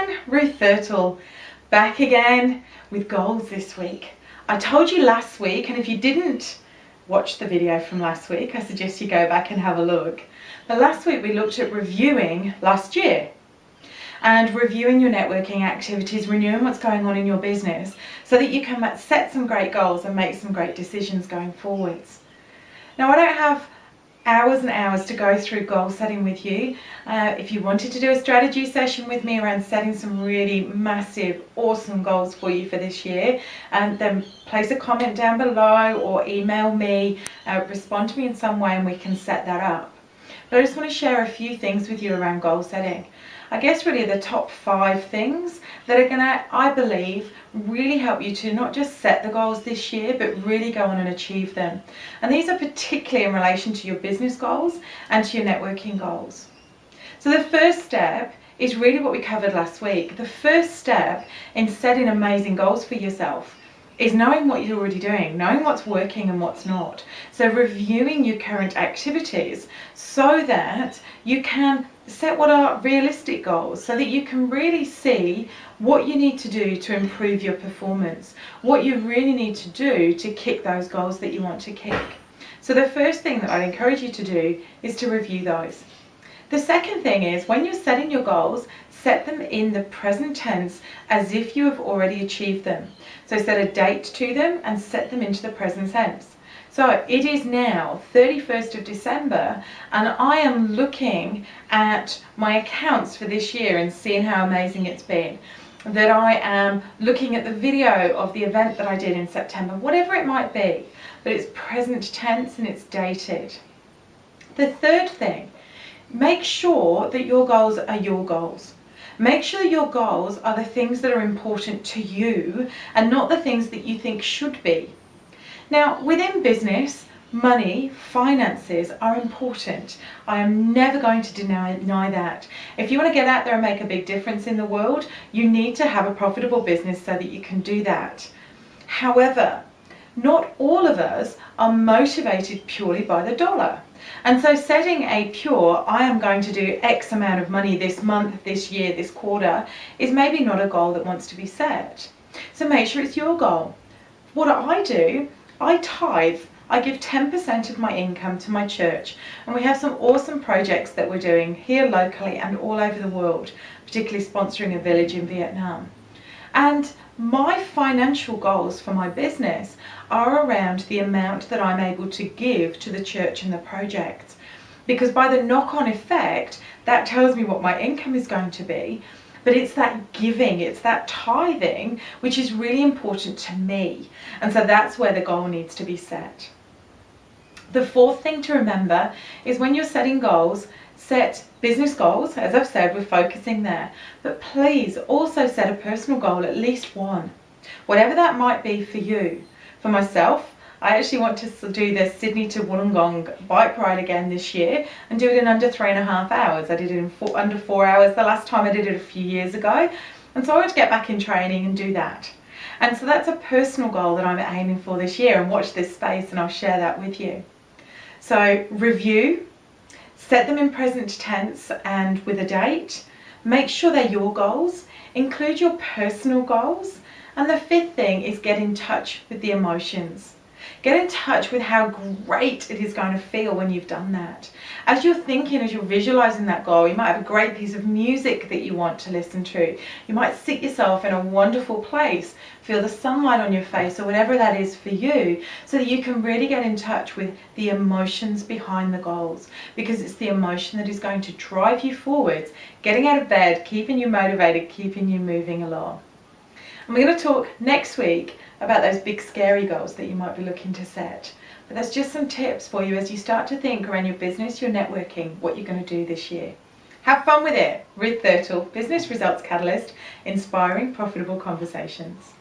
everyone, Ruth Thirtle back again with goals this week. I told you last week, and if you didn't watch the video from last week, I suggest you go back and have a look. But last week we looked at reviewing last year and reviewing your networking activities, renewing what's going on in your business so that you can set some great goals and make some great decisions going forwards. Now, I don't have hours and hours to go through goal setting with you. If you wanted to do a strategy session with me around setting some really massive, awesome goals for you for this year, then place a comment down below or email me, respond to me in some way and we can set that up. But I just want to share a few things with you around goal setting. I guess really the top 5 things that are going to, I believe, really help you to not just set the goals this year, but really go on and achieve them. And these are particularly in relation to your business goals and to your networking goals. So the first step is really what we covered last week. The first step in setting amazing goals for yourself is knowing what you're already doing, knowing what's working and what's not. So reviewing your current activities so that you can set what are realistic goals, so that you can really see what you need to do to improve your performance, what you really need to do to kick those goals that you want to kick. So the first thing that I'd encourage you to do is to review those. The second thing is, when you're setting your goals, set them in the present tense as if you have already achieved them. So set a date to them and set them into the present tense. So it is now 31st of December and I am looking at my accounts for this year and seeing how amazing it's been. That I am looking at the video of the event that I did in September, whatever it might be, but it's present tense and it's dated. The third thing, make sure that your goals are your goals. Make sure your goals are the things that are important to you and not the things that you think should be. Now, within business, money, finances are important. I am never going to deny that. If you want to get out there and make a big difference in the world, you need to have a profitable business so that you can do that. However, not all of us are motivated purely by the dollar. And so setting a pure, I am going to do X amount of money this month, this year, this quarter, is maybe not a goal that wants to be set. So make sure it's your goal. What I do, I tithe. I give 10% of my income to my church, and we have some awesome projects that we're doing here locally and all over the world, particularly sponsoring a village in Vietnam. And my financial goals for my business are around the amount that I'm able to give to the church and the project. Because by the knock-on effect, that tells me what my income is going to be, but it's that giving, it's that tithing, which is really important to me. And so that's where the goal needs to be set. The fourth thing to remember is when you're setting goals, set business goals. As I've said, we're focusing there, but please also set a personal goal, at least one, whatever that might be for you. For myself, I actually want to do the Sydney to Wollongong bike ride again this year and do it in under 3.5 hours. I did it in under 4 hours the last time I did it a few years ago, and so I want to get back in training and do that. And so that's a personal goal that I'm aiming for this year, and watch this space and I'll share that with you. So review, set them in present tense and with a date. Make sure they're your goals. Include your personal goals. And the fifth thing is get in touch with the emotions. Get in touch with how great it is going to feel when you've done that. As you're thinking, as you're visualizing that goal, you might have a great piece of music that you want to listen to. You might sit yourself in a wonderful place, feel the sunlight on your face or whatever that is for you, so that you can really get in touch with the emotions behind the goals, because it's the emotion that is going to drive you forwards, getting out of bed, keeping you motivated, keeping you moving along. And we're going to talk next week about those big scary goals that you might be looking to set. But that's just some tips for you as you start to think around your business, your networking, what you're going to do this year. Have fun with it. Ruth Thirtle, Business Results Catalyst, inspiring profitable conversations.